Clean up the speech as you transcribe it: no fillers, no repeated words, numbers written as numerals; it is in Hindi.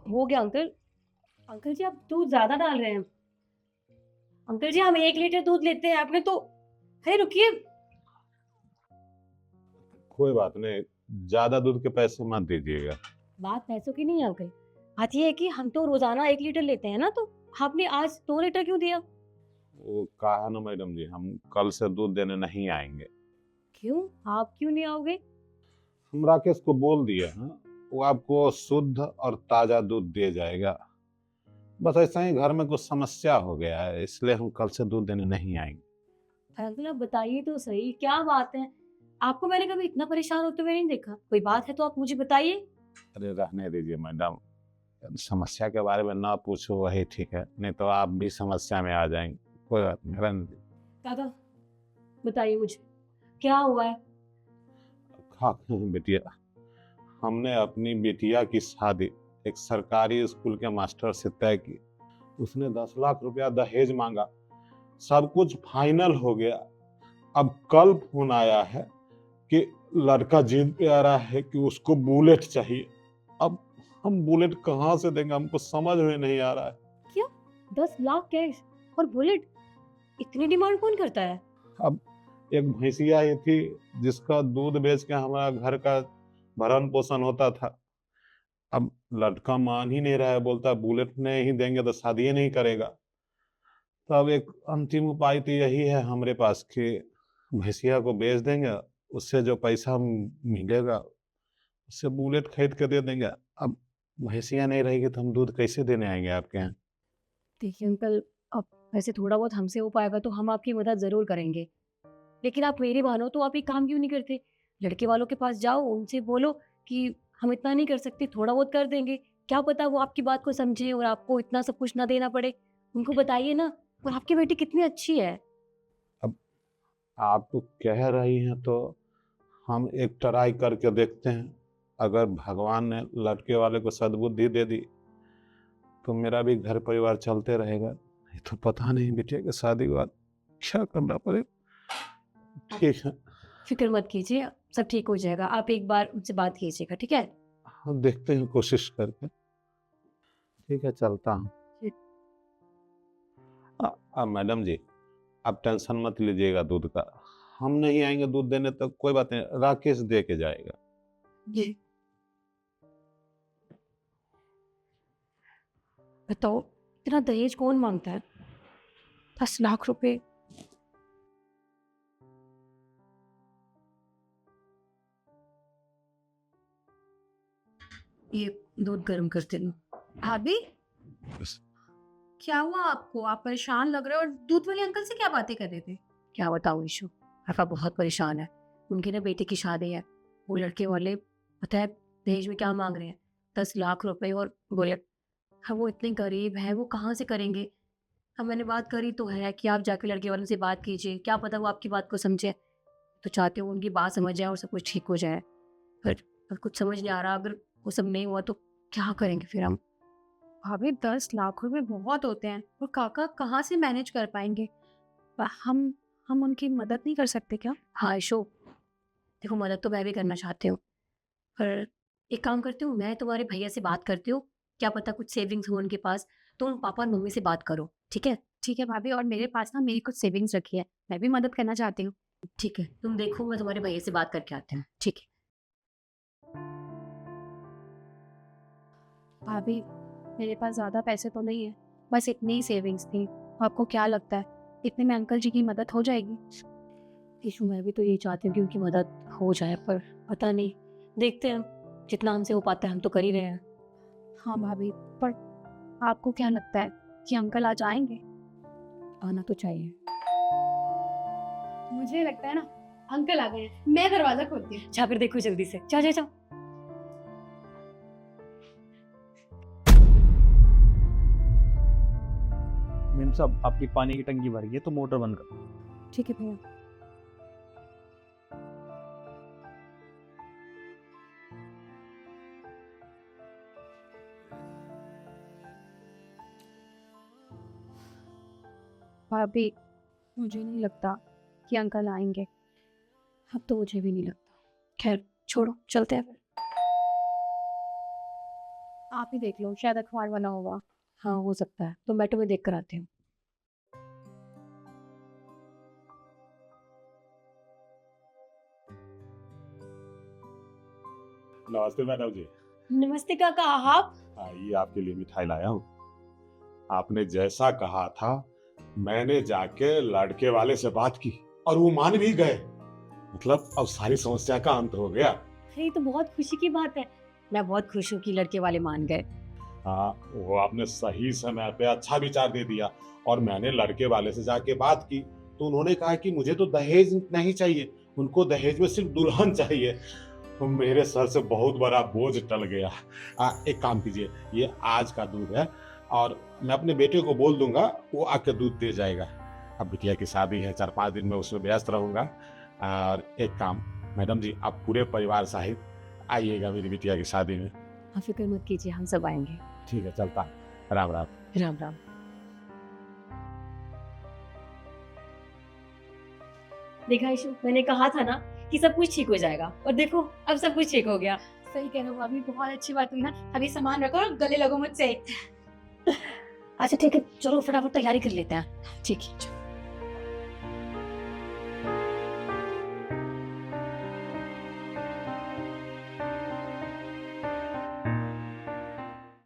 हो गया अंकल। अंकल जी, आप दूध ज्यादा डाल रहे हैं। अंकल जी, हम 1 लीटर दूध लेते हैं, आपने तो। अरे रुकिए। कोई बात नहीं, ज्यादा दूध के पैसे मत दीजिएगा। बात पैसों की नहीं है अंकल। बात ये है कि हम तो रोजाना 1 लीटर लेते हैं ना, तो आपने आज 2 लीटर क्यों दिया? वो कहा ना मैडम जी, हम कल से दूध देने नहीं आएंगे। क्यों? आप क्यों नहीं आओगे? हम राकेश को बोल दिए हैं, वो आपको शुद्ध और ताजा दूध दे जाएगा। बस ऐसा ही घर में कुछ समस्या हो गया है, इसलिए हम कल से दूध देने नहीं आएंगे। अंकल आप बताइए तो सही, क्या बात है? आपको मैंने कभी इतना परेशान होते हुए नहीं देखा। कोई बात है तो आप मुझे बताइए। अरे रहने दीजिए मैडम, समस्या के बारे में ना पूछो, वही ठीक है, नहीं तो आप भी समस्या में आ जाएंगे। कोई बात नहीं, रहने दीजिए। दादा, बताइए मुझे, क्या हुआ है? हाँ बेटिया, हमने अपनी बिटिया की शादी एक सरकारी स्कूल के मास्टर से तय की। उसने 10 लाख रुपया दहेज मांगा। सब कुछ फाइनल हो गया। अब कल फोन आया है कि लड़का जिद पे आ रहा है कि उसको बुलेट चाहिए। अब हम बुलेट कहाँ से देंगे, हमको समझ में नहीं आ रहा है। क्या? 10 लाख कैश और बुलेट? इतनी डिमांड कौन करता है? अब एक भैंसिया ही थी जिसका दूध बेच के हमारा घर का भरण पोषण होता था। अब लड़का मान ही नहीं रहा है, बोलता है बुलेट नहीं देंगे तो शादी नहीं करेगा। तो अब एक अंतिम उपाय तो यही है हमारे पास कि भैंसिया को बेच देंगे, उससे जो पैसा मिलेगा उससे बुलेट खरीद के दे देंगे। अब भैंसिया नहीं रहेगी तो हम दूध कैसे देने आएंगे आपके यहाँ। देखिए अंकल, अब वैसे थोड़ा बहुत हमसे हो पाएगा तो हम आपकी मदद ज़रूर करेंगे। लेकिन आप मेरी मानो तो आप एक काम क्यों नहीं करते? लड़के वालों के पास जाओ, उनसे बोलो कि हम इतना नहीं कर सकते, थोड़ा बहुत कर देंगे। क्या पता वो आपकी बात को समझें और आपको इतना सब कुछ ना देना पड़े। उनको बताइए ना। और आपकी बेटी कितनी अच्छी है। अब आप तो कह रही हैं तो हम एक ट्राई करके देखते हैं। अगर भगवान ने लड़के वाले को सद्बुद्धि दे दी तो मेरा भी घर परिवार चलते रहेगा, नहीं तो पता नहीं बेटे की शादी के बाद क्या करना पड़ेगा। आप ठीक है। फ़िक्र मत कीजिए, सब ठीक हो जाएगा। आप एक बार उनसे बात कीजिएगा, ठीक है? हम देखते हैं कोशिश करके। ठीक है, चलता हूँ। जी। मैडम जी, आप टेंशन मत लीजिएगा दूध का। हम नहीं आएंगे दूध देने तक, कोई बात नहीं, राकेश दे के जाएगा। जी। बताओ, इतना दहेज कौन माँगता है? 10 लाख रुपए! ये दूध गर्म करते लो। भाभी, बस। क्या हुआ आपको? आप परेशान लग रहे हो और दूध वाले अंकल से क्या बातें कर रहे थे? क्या बताऊँ ईशु, पापा बहुत परेशान है। उनके ना बेटे की शादी है। वो लड़के वाले पता है दहेज में क्या माँग रहे हैं? 10 लाख रुपए और बुलेट। हाँ, वो इतने गरीब हैं, वो कहाँ से करेंगे? हाँ, मैंने बात करी तो है कि आप जाके लड़के वालों से बात कीजिए, क्या पता वो आपकी बात को समझे। तो चाहते हो उनकी बात समझ जाए और सब कुछ ठीक हो जाए। पर कुछ समझ नहीं आ रहा, अगर वो सब नहीं हुआ तो क्या करेंगे फिर हम? भाभी 10 लाख रुपए बहुत होते हैं और काका कहाँ से मैनेज कर पाएंगे। हम उनकी मदद नहीं कर सकते क्या? हाँ, इशू, देखो मदद तो मैं भी करना चाहती हूँ, पर एक काम करती हूँ, मैं तुम्हारे भैया से बात करती हूँ, क्या पता कुछ सेविंग्स हो उनके पास। तुम पापा और मम्मी से बात करो, ठीक है? ठीक है भाभी, और मेरे पास ना मेरी कुछ सेविंग्स रखी है, मैं भी मदद करना चाहती हूँ। ठीक है, तुम देखो, मैं तुम्हारे भैया से बात करके आती हूँ, ठीक है? भाभी, मेरे पास ज़्यादा पैसे तो नहीं है, बस इतनी ही सेविंग्स थी। आपको क्या लगता है इतने में अंकल जी की मदद हो जाएगी? इशू, मैं भी तो यही चाहती हूँ कि उनकी मदद हो जाए, पर पता नहीं, देखते हैं, जितना हमसे हो पाता है हम तो कर ही रहे हैं। हाँ भाभी, पर आपको क्या लगता है कि अंकल आज आएंगे? आना तो चाहिए। मुझे लगता है ना अंकल आ गए हैं। मैं दरवाजा खोलती हूँ। जा फिर देखो जल्दी से, जा जा जा। मेम साहब, आपकी पानी की टंकी भर गई है तो मोटर बंद कर। ठीक है भैया। भाभी, मुझे नहीं लगता कि अंकल आएंगे। अब तो मुझे भी नहीं लगता। खैर छोड़ो, चलते हैं फिर। आप ही देख लो, शायद अखबार बना होगा। हाँ हो सकता है, तो बैठो मैं देख कर आती हूँ। नमस्ते मैडम जी। नमस्ते काका, आप? ये आपके लिए मिठाई लाया हूँ। आपने जैसा कहा था, मैंने जाके लड़के वाले से बात की और वो मान भी गए। मतलब अब सारी समस्या का अंत हो गया। अरे ये तो बहुत खुशी की बात है। मैं बहुत खुश हूँ कि लड़के वाले मान गए। हाँ, वो आपने सही समय पे अच्छा विचार दे दिया। और मैंने लड़के वाले से जाके बात की तो उन्होंने कहा कि मुझे तो दहेज नहीं चाहिए, उनको दहेज में सिर्फ दुल्हन चाहिए। तो मेरे सर से बहुत बड़ा बोझ टल गया। एक काम कीजिए, ये आज का दूध है और मैं अपने बेटे को बोल दूंगा, वो आके दूध दे जाएगा। अब बिटिया की शादी है, 4-5 दिन में उसमें व्यस्त रहूंगा। और एक काम, मैडम जी आप पूरे परिवार सहित आइएगा मेरी बिटिया की शादी में। आप फिक्र मत कीजिए, हम सब आएंगे। ठीक है, चलता। राम राम। राम राम। देखा ईशु, मैंने कहा था ना कि सब कुछ ठीक हो जाएगा, और देखो अब सब कुछ ठीक हो गया। सही कह रहे हो भाभी, बहुत अच्छी बात हुई ना। अभी सामान रखो और गले लगो मुझसे। अच्छा ठीक है, चलो फटाफट तैयारी कर लेते हैं। ठीक है चलो।